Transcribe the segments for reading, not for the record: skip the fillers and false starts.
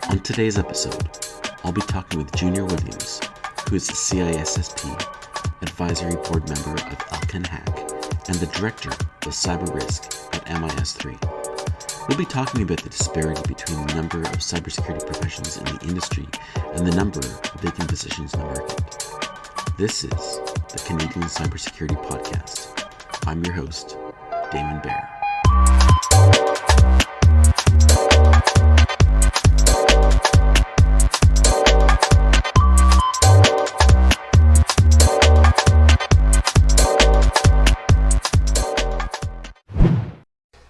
On today's episode, I'll be talking with Junior Williams, who is the CISSP, advisory board member of ElCanHack, and the director of cyber risk at MIS3. We'll be talking about the disparity between the number of cybersecurity professionals in the industry and the number of vacant positions in the market. This is the Canadian Cybersecurity Podcast. I'm your host, Damon Bear.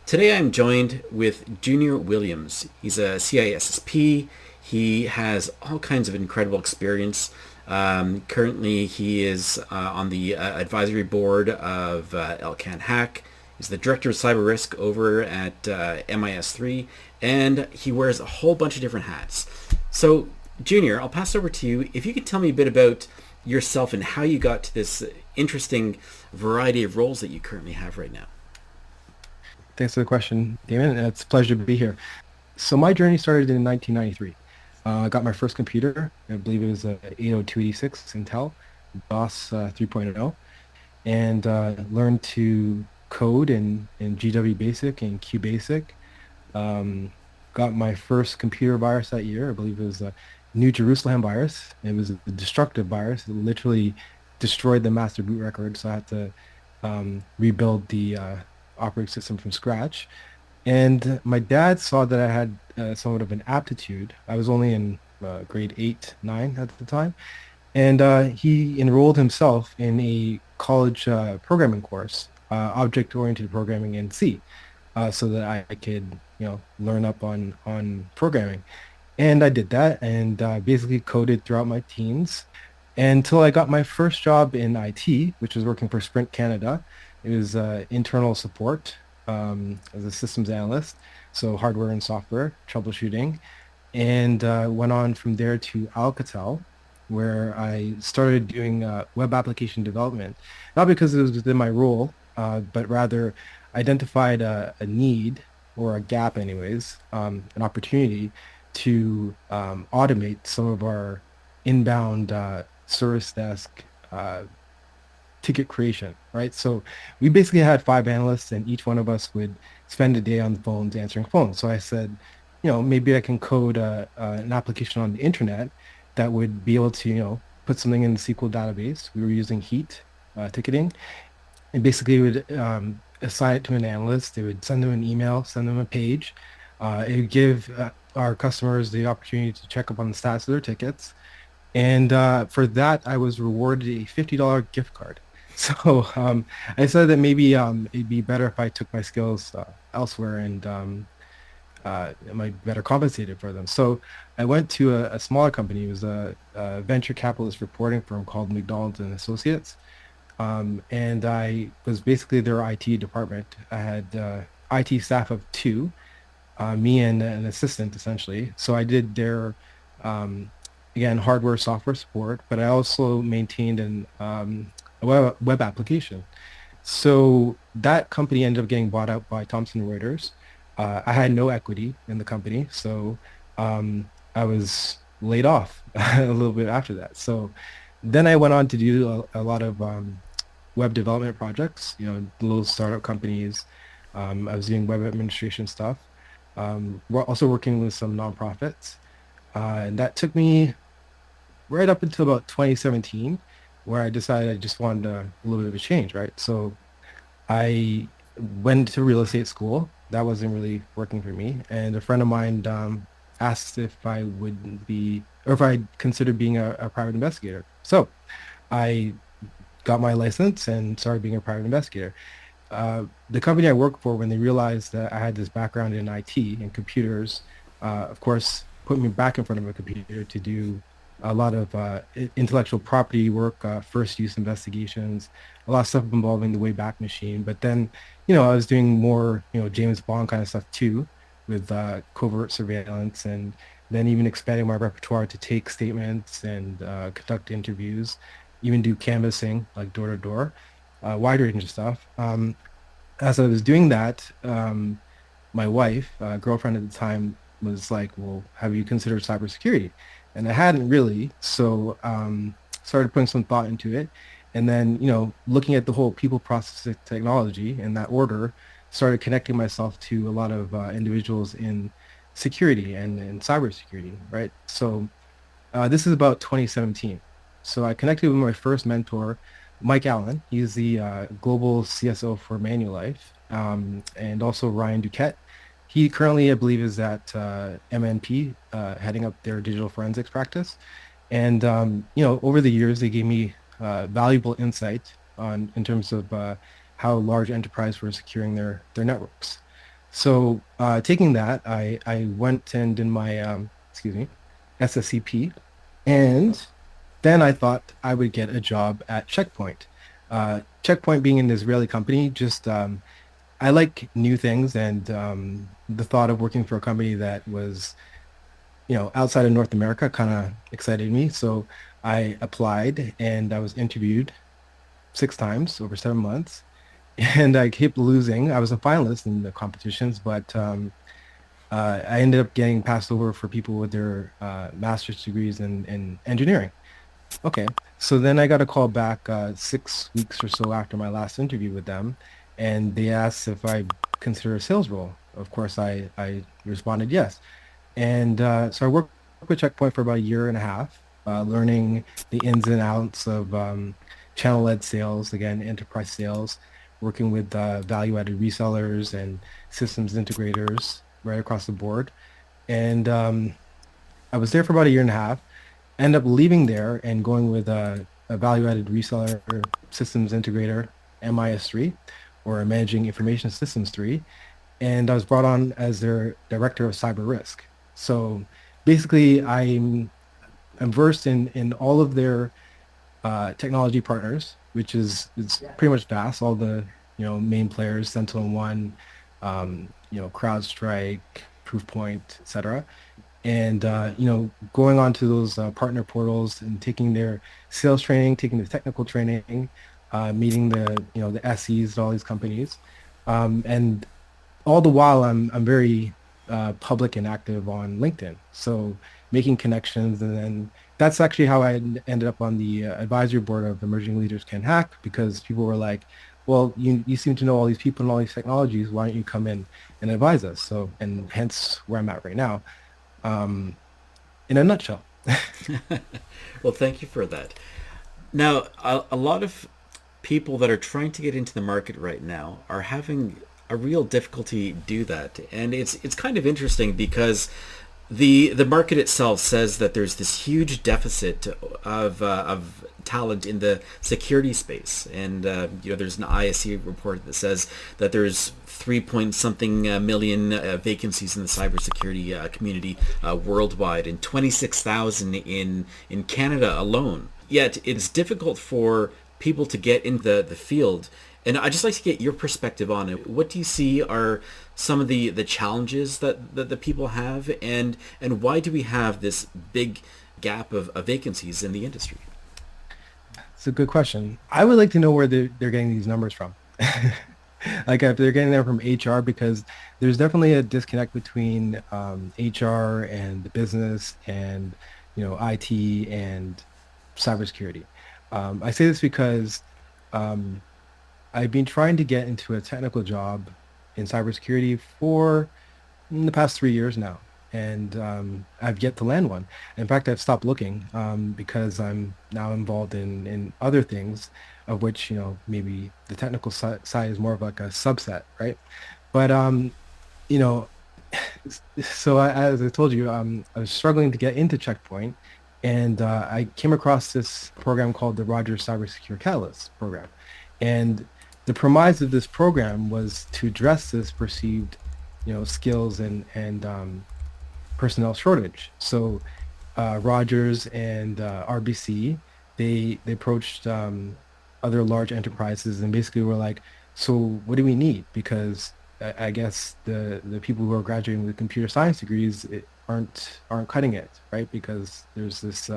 Today I'm joined with Junior Williams. He's a CISSP. He has all kinds of incredible experience. Currently he is on the advisory board of ElCanHack. He's the director of cyber risk over at MIS3, and he wears a whole bunch of different hats. So Junior, I'll pass it over to you. If you could tell me a bit about yourself and how you got to this interesting variety of roles that you currently have right now. Thanks for the question, Damon. It's a pleasure to be here. So my journey started in 1993. I got my first computer. I believe it was a 80286 Intel, DOS 3.0, and learned to code in GW Basic and QBasic. Got my first computer virus that year. I believe it was a New Jerusalem virus. It was a destructive virus. It literally destroyed the master boot record, so I had to rebuild the operating system from scratch. And my dad saw that I had somewhat of an aptitude. I was only in grade 8, 9 at the time. And he enrolled himself in a college programming course, object-oriented programming in C, so that I could, learn up on programming. And I did that and basically coded throughout my teens until I got my first job in IT, which was working for Sprint Canada. It was internal support as a systems analyst, so hardware and software troubleshooting, and went on from there to Alcatel, where I started doing web application development, not because it was within my role, but rather identified a need, or a gap anyways, an opportunity to automate some of our inbound service desk ticket creation, right? So we basically had 5 analysts, and each one of us would spend a day on the phones answering phones. So I said, maybe I can code an application on the internet that would be able to, put something in the SQL database. We were using Heat ticketing, and basically would assign it to an analyst. They would send them an email, send them a page. It would give our customers the opportunity to check up on the status of their tickets. And for that, I was rewarded a $50 gift card. So I said that maybe it'd be better if I took my skills elsewhere, and I might be better compensated for them. So I went to a smaller company. It was a venture capitalist reporting firm called McDonald's and Associates. And I was basically their IT department. I had IT staff of 2, me and an assistant, essentially. So I did their again, hardware, software support, but I also maintained a web application. So that company ended up getting bought out by Thomson Reuters. I had no equity in the company, so I was laid off a little bit after that. So then I went on to do a lot of web development projects, little startup companies. I was doing web administration stuff. We're also working with some nonprofits. And that took me right up until about 2017, where I decided I just wanted a little bit of a change, right? So I went to real estate school. That wasn't really working for me. And a friend of mine asked if I would be, or if I'd consider being a private investigator. So I got my license and started being a private investigator. The company I worked for, when they realized that I had this background in IT and computers, of course, put me back in front of a computer to do a lot of intellectual property work, first use investigations, a lot of stuff involving the Wayback Machine. But then, I was doing more, James Bond kind of stuff too, with covert surveillance, and then even expanding my repertoire to take statements and conduct interviews, even do canvassing, like door to door, wide range of stuff. As I was doing that, my wife, girlfriend at the time, was like, well, have you considered cybersecurity? And I hadn't really. So started putting some thought into it. And then, looking at the whole people process technology in that order, started connecting myself to a lot of individuals in security and cybersecurity, right? So this is about 2017. So I connected with my first mentor, Mike Allen. He's the global CSO for Manulife, and also Ryan Duquette. He currently, I believe, is at MNP, heading up their digital forensics practice. And over the years, they gave me valuable insight on in terms of how large enterprises were securing their networks. So taking that, I went and did my SSCP, and then I thought I would get a job at Checkpoint. Checkpoint being an Israeli company, just I like new things, and the thought of working for a company that was, outside of North America kind of excited me. So I applied and I was interviewed 6 times over 7 months, and I kept losing. I was a finalist in the competitions, but I ended up getting passed over for people with their master's degrees in engineering. Okay. So then I got a call back 6 weeks or so after my last interview with them, and they asked if I consider a sales role. Of course, I responded yes. And so I worked with Checkpoint for about a year and a half, learning the ins and outs of channel-led sales, again, enterprise sales, working with value-added resellers and systems integrators right across the board. And I was there for about a year and a half, end up leaving there and going with a value-added reseller systems integrator, MIS3, or Managing Information Systems 3. And I was brought on as their director of cyber risk. So basically, I'm versed in all of their technology partners, which is it's pretty much vast. All the main players, SentinelOne, CrowdStrike, Proofpoint, etc. And going on to those partner portals and taking their sales training, taking the technical training, meeting the SEs at all these companies, and all the while I'm very public and active on LinkedIn. So making connections, and then that's actually how I ended up on the advisory board of Emerging Leaders Can Hack, because people were like, well, you seem to know all these people and all these technologies. Why don't you come in and advise us? So, and hence where I'm at right now, in a nutshell. Well, thank you for that. Now, a lot of people that are trying to get into the market right now are having a real difficulty do that, and it's kind of interesting because the market itself says that there's this huge deficit of talent in the security space, and there's an ISC report that says that there's 3 point something million vacancies in the cybersecurity community worldwide, and 26,000 in Canada alone. Yet it's difficult for people to get into the field. And I'd just like to get your perspective on it. What do you see are some of the challenges that the people have, and why do we have this big gap of vacancies in the industry? It's a good question. I would like to know where they're getting these numbers from. Like if they're getting them from HR, because there's definitely a disconnect between HR and the business and IT and cybersecurity. I say this because I've been trying to get into a technical job in cybersecurity for the past 3 years now, and I've yet to land one. In fact, I've stopped looking because I'm now involved in other things, of which maybe the technical side is more of like a subset, right? But you know, so as I told you, I was struggling to get into Checkpoint, and I came across this program called the Rogers Cybersecure Catalyst program, and the premise of this program was to address this perceived, skills and personnel shortage. So Rogers and RBC, they approached other large enterprises and basically were like, so what do we need? Because I guess the people who are graduating with computer science degrees aren't cutting it, right? Because there's this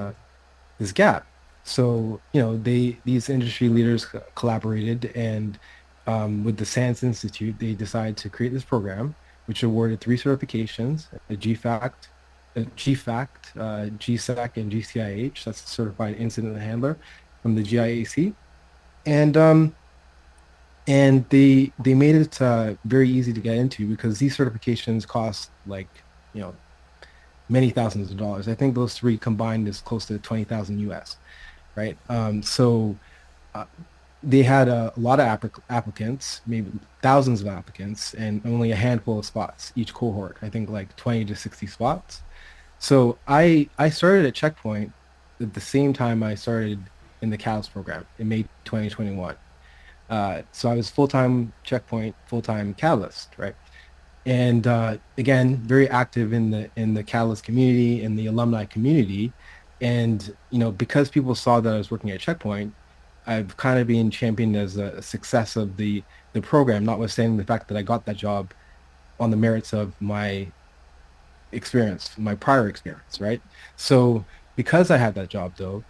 gap. So these industry leaders collaborated, and with the SANS Institute, they decided to create this program which awarded 3 certifications: a GFACT, GSEC, and GCIH. That's a Certified Incident Handler from the GIAC. And they made it very easy to get into because these certifications cost like, you know, many thousands of dollars. I think those 3 combined is close to 20,000 US, right? So uh, they had a lot of applicants, maybe thousands of applicants, and only a handful of spots each cohort. I think like 20 to 60 spots. So I started at Checkpoint at the same time I started in the CALS program in May 2021. So I was full-time Checkpoint, full-time Catalyst, right? And again, very active in the Catalyst community, in the alumni community. And, you know, because people saw that I was working at Checkpoint, I've kind of been championed as a success of the program, notwithstanding the fact that I got that job on the merits of my experience, my prior experience, right? So because I had that job, though,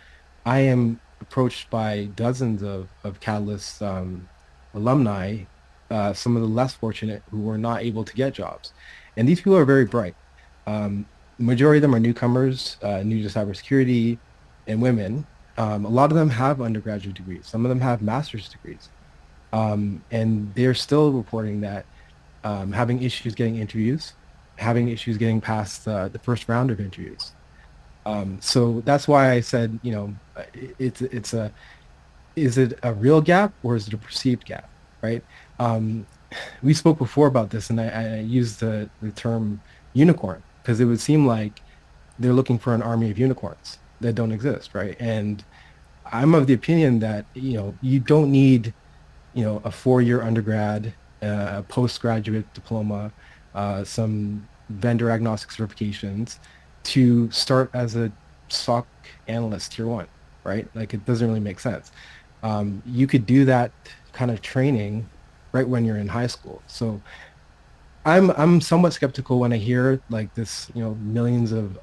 I am approached by dozens of Catalyst alumni, some of the less fortunate who were not able to get jobs. And these people are very bright. Majority of them are newcomers, new to cybersecurity, and women. A lot of them have undergraduate degrees. Some of them have master's degrees. And they're still reporting that having issues getting interviews, having issues getting past the first round of interviews. So that's why I said, you know, it's a is it a real gap or is it a perceived gap, right? Um, we spoke before about this, and I used the term unicorn because it would seem like they're looking for an army of unicorns that don't exist, right? And I'm of the opinion that, you know, you don't need, you know, a 4-year undergrad, a postgraduate diploma, some vendor agnostic certifications to start as a SOC analyst tier 1, right? Like it doesn't really make sense. You could do that kind of training right when you're in high school. So I'm somewhat skeptical when I hear like this, you know, millions of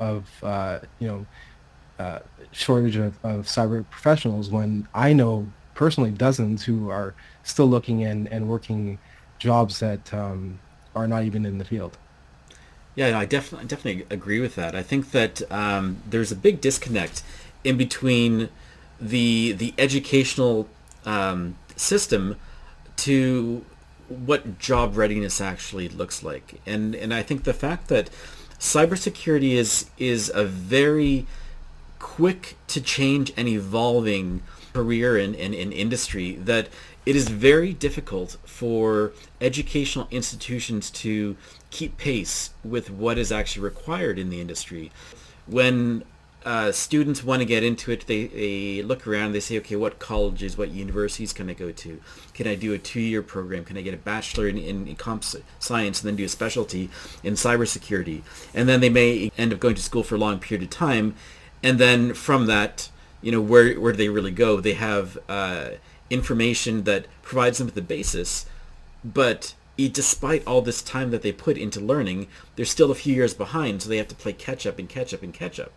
you know, shortage of cyber professionals when I know personally dozens who are still looking and working jobs that are not even in the field. Yeah, I definitely agree with that. I think that there's a big disconnect in between the educational system to what job readiness actually looks like, and I think the fact that cybersecurity is a very quick to change and evolving career in industry, that it is very difficult for educational institutions to keep pace with what is actually required in the industry. When students want to get into it, they look around, they say, okay, what colleges, what universities can I go to? Can I do a 2-year program? Can I get a bachelor in comp science and then do a specialty in cybersecurity? And then they may end up going to school for a long period of time. And then from that, you know, where do they really go? They have information that provides them with the basis, but despite all this time that they put into learning, they're still a few years behind, so they have to play catch up and catch up and catch up.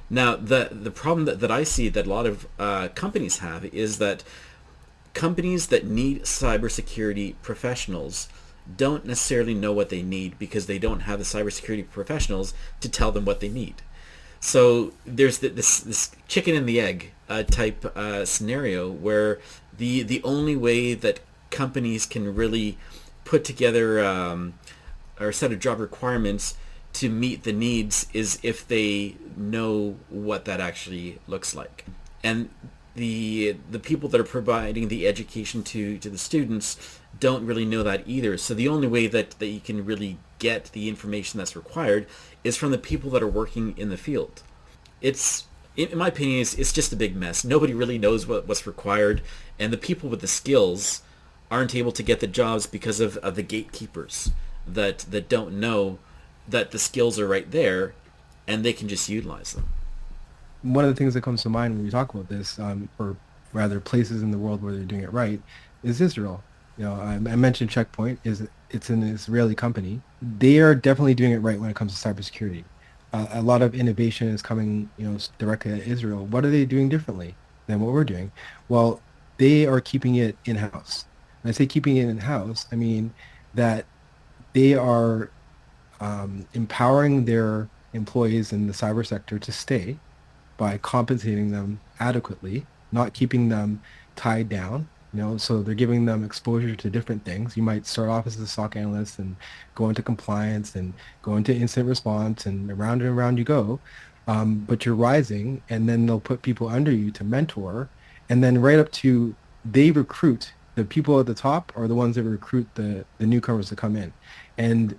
Now, the problem that I see that a lot of companies have is that companies that need cybersecurity professionals don't necessarily know what they need because they don't have the cybersecurity professionals to tell them what they need. So there's this chicken and the egg type scenario where the only way that companies can really put together or set of job requirements to meet the needs is if they know what that actually looks like. And the people that are providing the education to the students don't really know that either. So the only way that you can really get the information that's required is from the people that are working in the field. It's, in my opinion, it's just a big mess. Nobody really knows what's required, and the people with the skills aren't able to get the jobs because of the gatekeepers that don't know that the skills are right there and they can just utilize them. One of the things that comes to mind when we talk about this, or rather places in the world where they're doing it right, is Israel. You know, I mentioned Checkpoint. It's an Israeli company. They are definitely doing it right when it comes to cybersecurity. A lot of innovation is coming, you know, directly at Israel. What are they doing differently than what we're doing? Well, they are keeping it in-house. When I say keeping it in-house, I mean that they are empowering their employees in the cyber sector to stay by compensating them adequately, not keeping them tied down. So they're giving them exposure to different things. You might start off as a SOC analyst and go into compliance and go into incident response and around you go. But you're rising, and then they'll put people under you to mentor, and then right up to they recruit the people at the top are the ones that recruit the newcomers to come in, and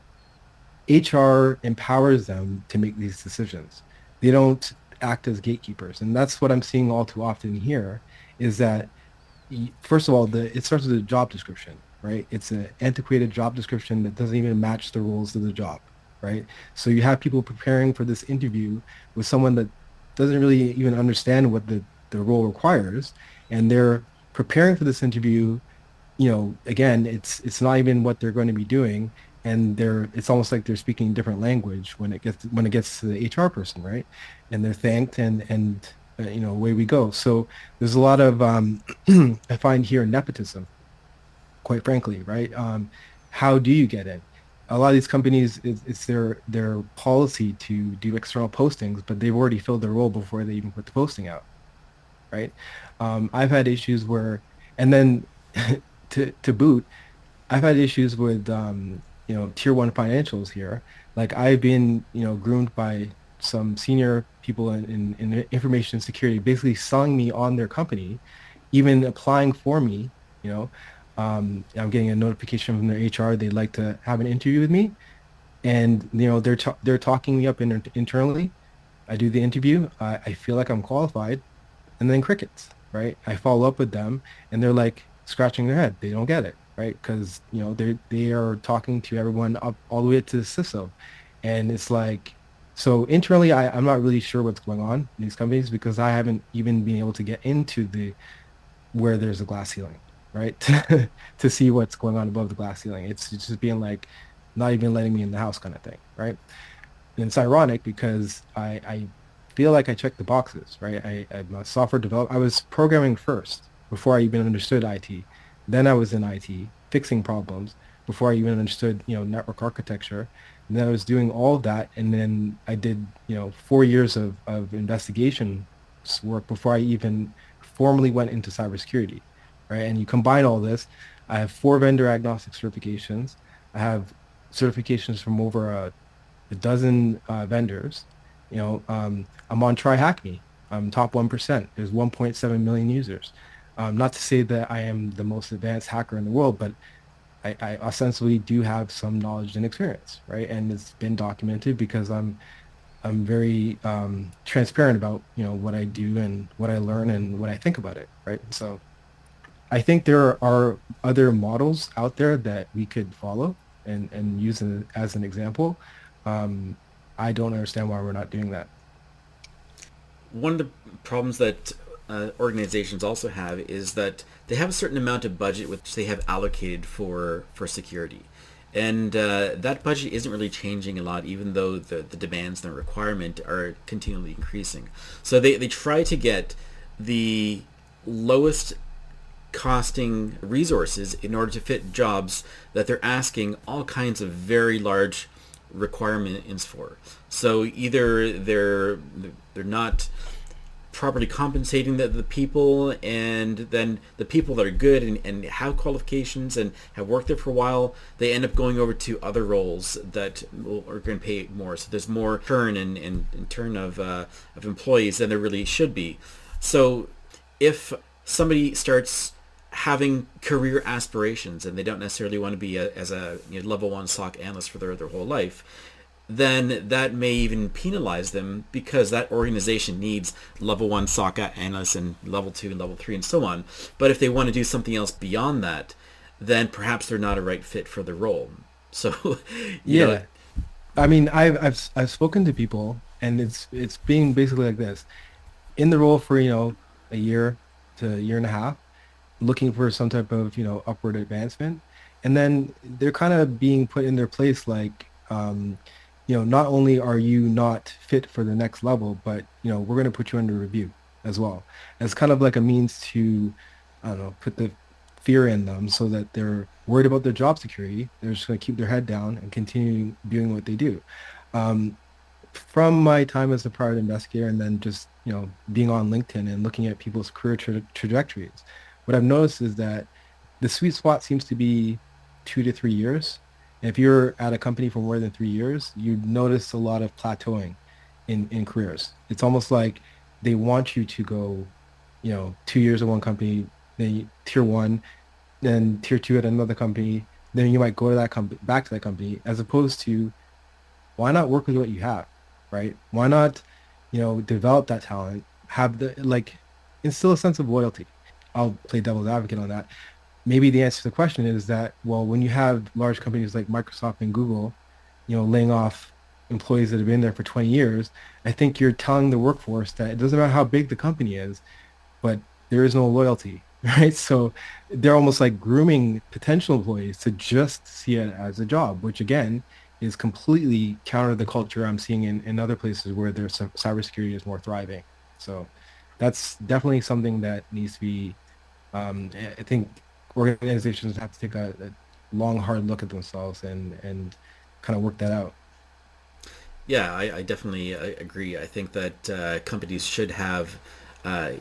HR empowers them to make these decisions. They don't act as gatekeepers. And that's what I'm seeing all too often here is that, first of all, it starts with a job description, right? It's an antiquated job description that doesn't even match the rules of the job, right? So you have people preparing for this interview with someone that doesn't really even understand what the role requires. And they're preparing for this interview, again, it's not even what they're going to be doing, and it's almost like they're speaking a different language when it gets to the HR person, right? And they're thanked, and away we go. So there's a lot of I find here nepotism, quite frankly, right? How do you get in? A lot of these companies, it's their policy to do external postings, but they've already filled their role before they even put the posting out, right? I've had issues where, and then to boot, I've had issues with tier one financials here. Like I've been groomed by some senior people in information security, basically selling me on their company, even applying for me. I'm getting a notification from their HR they'd like to have an interview with me, and they're talking me up internally. I do the interview. I feel like I'm qualified, and then crickets, right? I follow up with them, and they're like scratching their head. They don't get it, right? Because they are talking to everyone up all the way to the CISO, and it's like, so internally, I'm not really sure what's going on in these companies because I haven't even been able to get into the where there's a glass ceiling, right? To see what's going on above the glass ceiling. It's just being like, not even letting me in the house kind of thing, right? And it's ironic because I feel like I checked the boxes, right? I'm a software developer. I was programming first before I even understood IT. Then I was in IT fixing problems before I even understood, network architecture. And then I was doing all of that. And then I did, 4 years of investigation work before I even formally went into cybersecurity, right? And you combine all this, I have 4 vendor agnostic certifications. I have certifications from over a dozen vendors. I'm on TryHackMe. I'm top 1%. There's 1.7 million users. Not to say that I am the most advanced hacker in the world, but I ostensibly do have some knowledge and experience, right? And it's been documented because I'm very transparent about what I do and what I learn and what I think about it, right? So I think there are other models out there that we could follow and use as an example. I don't understand why we're not doing that. One of the problems that organizations also have is that they have a certain amount of budget which they have allocated for security. And that budget isn't really changing a lot, even though the demands and the requirement are continually increasing. So they try to get the lowest costing resources in order to fit jobs that they're asking all kinds of very large requirements for. So either they're not properly compensating the people, and then the people that are good and have qualifications and have worked there for a while, they end up going over to other roles that are going to pay more. So there's more turn and turn of employees than there really should be. So if somebody starts having career aspirations and they don't necessarily want to be as a level 1 SOC analyst for their whole life, then that may even penalize them because that organization needs level 1 SOC analysts and level 2 and level 3 and so on. But if they want to do something else beyond that, then perhaps they're not a right fit for the role. So, Yeah. I mean, I've spoken to people, and it's being basically like this: in the role for a year to a year and a half, looking for some type of upward advancement, and then they're kind of being put in their place, like not only are you not fit for the next level, but we're going to put you under review as well, as kind of like a means to, I don't know, put the fear in them so that they're worried about their job security. They're just going to keep their head down and continue doing what they do. Um, from my time as a private investigator and then just, being on LinkedIn and looking at people's career trajectories, what I've noticed is that the sweet spot seems to be 2 to 3 years. And if you're at a company for more than 3 years, you notice a lot of plateauing in careers. It's almost like they want you to go, 2 years at one company, then tier one, then tier two at another company, then you might go to that company, back to that company, as opposed to why not work with what you have, right? Why not, develop that talent, have the like, instill a sense of loyalty. I'll play devil's advocate on that. Maybe the answer to the question is that, well, when you have large companies like Microsoft and Google, laying off employees that have been there for 20 years, I think you're telling the workforce that it doesn't matter how big the company is, but there is no loyalty, right? So they're almost like grooming potential employees to just see it as a job, which again is completely counter to the culture I'm seeing in other places where their cybersecurity is more thriving. So that's definitely something that needs to be, I think organizations have to take a long, hard look at themselves and kind of work that out. Yeah, I definitely agree. I think that companies should have uh,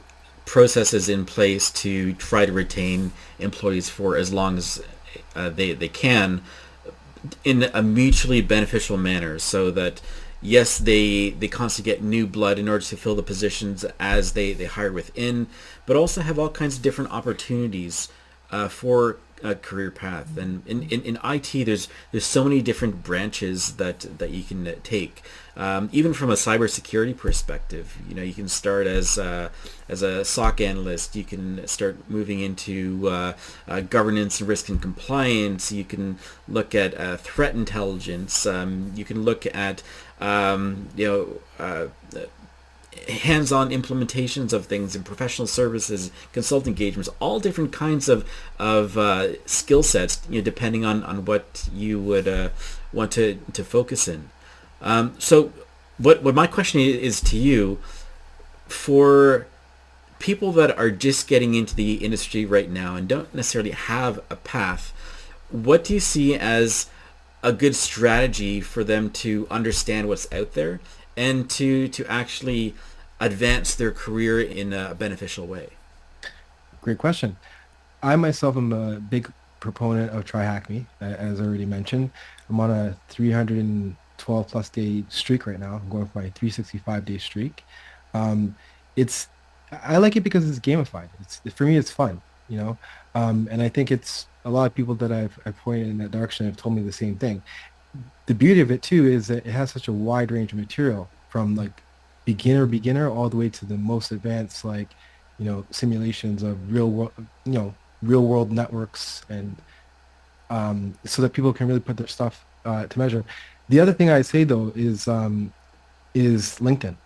processes in place to try to retain employees for as long as they can in a mutually beneficial manner, so that yes, they constantly get new blood in order to fill the positions as they hire within, but also have all kinds of different opportunities for a career path. And in IT, there's so many different branches that you can take. Even from a cybersecurity perspective, you can start as a SOC analyst. You can start moving into governance and risk and compliance. You can look at threat intelligence. You can look at hands-on implementations of things in professional services, consulting engagements, all different kinds of skill sets, depending on what you would want to focus in. So what my question is to you, for people that are just getting into the industry right now and don't necessarily have a path, what do you see as a good strategy for them to understand what's out there and to actually advance their career in a beneficial way? Great question. I myself am a big proponent of TryHackMe, as I already mentioned. I'm on a 312 plus day streak right now. I'm going for my 365-day streak. Um, it's I like it because it's gamified. It's for me, it's fun, and I think it's a lot of people that I've pointed in that direction have told me the same thing. The beauty of it too is that it has such a wide range of material from like beginner all the way to the most advanced, like, simulations of real world networks, and so that people can really put their stuff to measure. The other thing I say though is LinkedIn.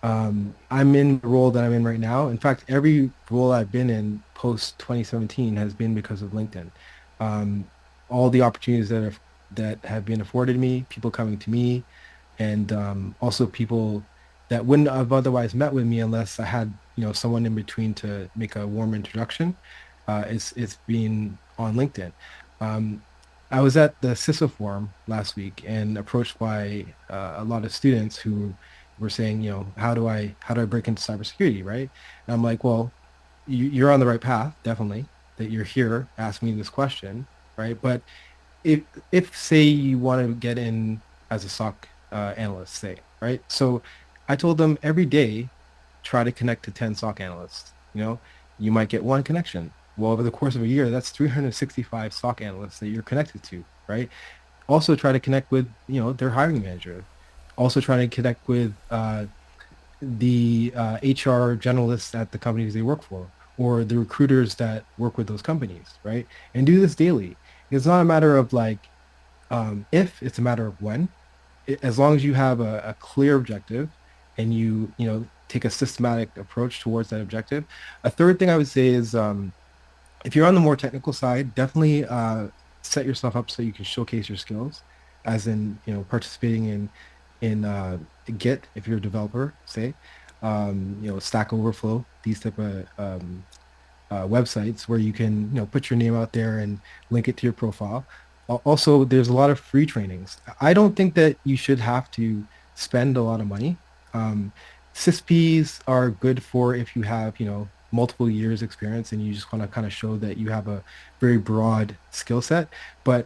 I'm in the role that I'm in right now. In fact, every role I've been in post 2017 has been because of LinkedIn. Um, all the opportunities that have been afforded me, people coming to me, and also people that wouldn't have otherwise met with me unless I had, someone in between to make a warm introduction. It's been on LinkedIn. Um, I was at the CISSP forum last week and approached by a lot of students who were saying, how do I break into cybersecurity, right? And I'm like, well, you're on the right path, definitely, that you're here asking me this question, right? But if if say you want to get in as a SOC analyst, say, right? So I told them every day, try to connect to 10 SOC analysts. You might get one connection. Well, over the course of a year, that's 365 SOC analysts that you're connected to, right? Also try to connect with, their hiring manager. Also try to connect with the HR generalists at the companies they work for, or the recruiters that work with those companies, right? And do this daily. It's not a matter of like if, it's a matter of when. As long as you have a clear objective and you take a systematic approach towards that objective. A third thing I would say is if you're on the more technical side, definitely set yourself up so you can showcase your skills, as in participating in Git if you're a developer, say, Stack Overflow, these type of websites where you can, put your name out there and link it to your profile. Also, there's a lot of free trainings. I don't think that you should have to spend a lot of money. Um, CISSPs are good for if you have, multiple years experience and you just want to kind of show that you have a very broad skill set. But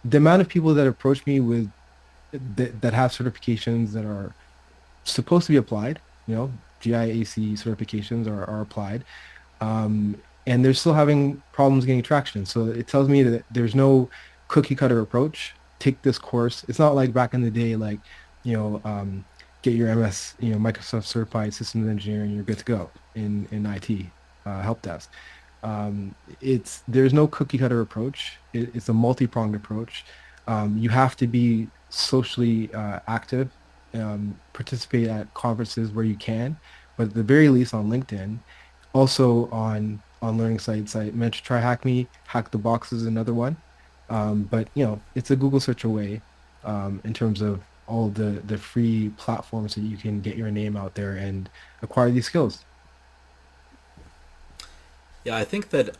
the amount of people that approach me with that have certifications that are supposed to be applied, GIAC certifications are applied, and they're still having problems getting traction. So it tells me that there's no cookie cutter approach. Take this course. It's not like back in the day, like, you know, get your MS, Microsoft certified systems engineer and you're good to go in IT help desk. There's no cookie cutter approach. It's a multi-pronged approach. You have to be socially active, participate at conferences where you can, but at the very least on LinkedIn, also on learning sites. I mentioned TryHackMe, Hack the Box is another one. But it's a Google search away in terms of all the free platforms that you can get your name out there and acquire these skills. Yeah, I think that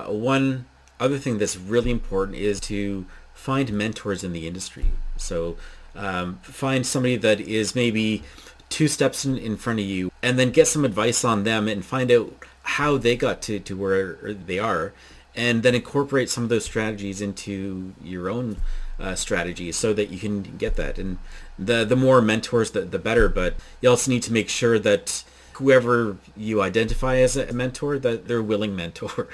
one other thing that's really important is to find mentors in the industry. So find somebody that is maybe two steps in front of you and then get some advice on them and find out how they got to where they are, and then incorporate some of those strategies into your own strategies so that you can get that. And the more mentors, the better. But you also need to make sure that whoever you identify as a mentor, that they're a willing mentor.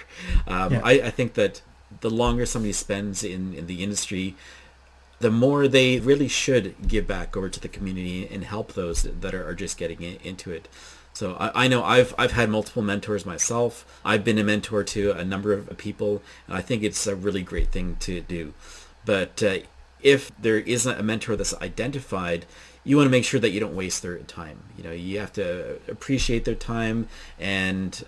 Yeah, I think that the longer somebody spends in the industry, the more they really should give back over to the community and help those that are just getting into it. So I know I've had multiple mentors myself. I've been a mentor to a number of people, and I think it's a really great thing to do. But if there isn't a mentor that's identified, you want to make sure that you don't waste their time. You have to appreciate their time and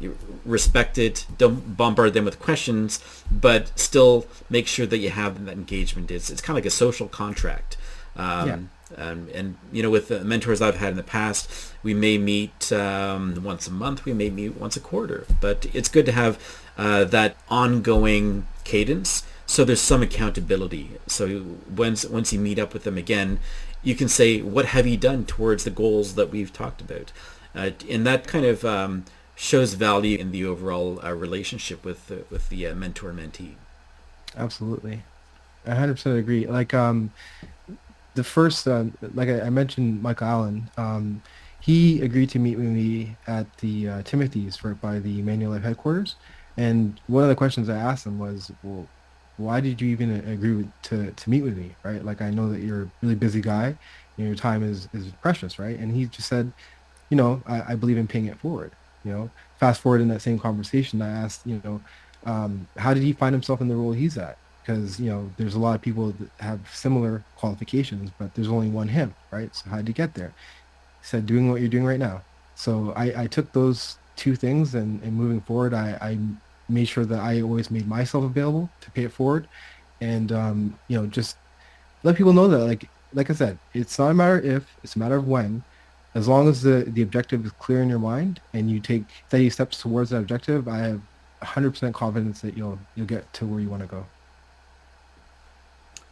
you respect it. Don't bombard them with questions, but still make sure that you have that engagement. It's kind of like a social contract. yeah, And with the mentors I've had in the past, we may meet once a month, we may meet once a quarter, but it's good to have that ongoing cadence. So there's some accountability. So once you meet up with them again, you can say, what have you done towards the goals that we've talked about? And that kind of shows value in the overall relationship with the mentor-mentee. absolutely. I 100% agree. Like the first, like I mentioned, Michael Allen, he agreed to meet with me at the Timothy's by the Manual Life headquarters. And one of the questions I asked him was, well, why did you even agree to meet with me, right? Like, I know that you're a really busy guy and your time is precious, right? And he just said, I believe in paying it forward. Fast forward in that same conversation, I asked, how did he find himself in the role he's at? Because, there's a lot of people that have similar qualifications, but there's only one him, right? So how did you get there? He said, doing what you're doing right now. So I took those two things and moving forward, I made sure that I always made myself available to pay it forward. And, just let people know that, like I said, it's not a matter of if, it's a matter of when. As long as the objective is clear in your mind and you take steady steps towards that objective, I have 100% confidence that you'll get to where you want to go.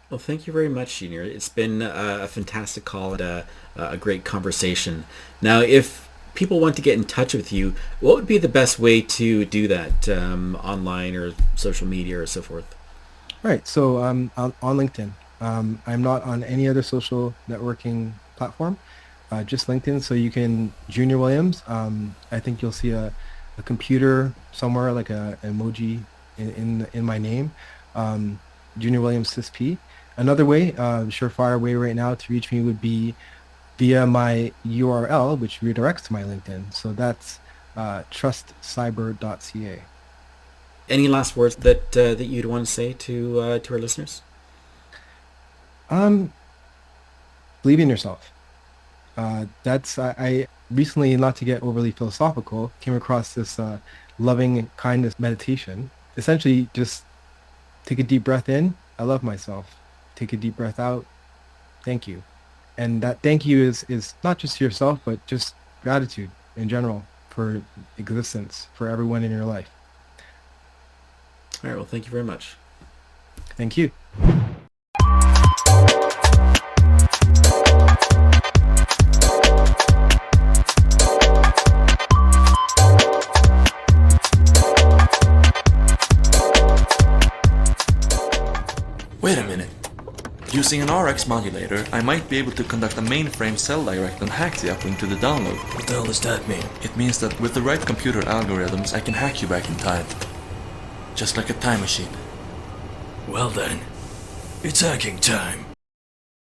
Well, thank you very much, Junior. It's been a fantastic call and a great conversation. Now, if people want to get in touch with you, what would be the best way to do that, online or social media or so forth? All right. So on LinkedIn. I'm not on any other social networking platform, just LinkedIn. So you can, Junior Williams. I think you'll see a computer somewhere, like a emoji in my name. Junior Williams CISSP. Another way, surefire way right now to reach me would be via my URL, which redirects to my LinkedIn. So that's trustcyber.ca. Any last words that you'd want to say to our listeners? Um, Believe in yourself. That's I recently, not to get overly philosophical, came across this loving kindness meditation. Essentially, just take a deep breath in. I love myself. Take a deep breath out. Thank you. And that thank you is not just to yourself, but just gratitude in general for existence for everyone in your life. All right, well, thank you very much. Thank you. Wait a minute. Using an RX modulator, I might be able to conduct a mainframe cell direct and hack the uplink to the download. What the hell does that mean? It means that with the right computer algorithms, I can hack you back in time. Just like a time machine. Well then, it's hacking time.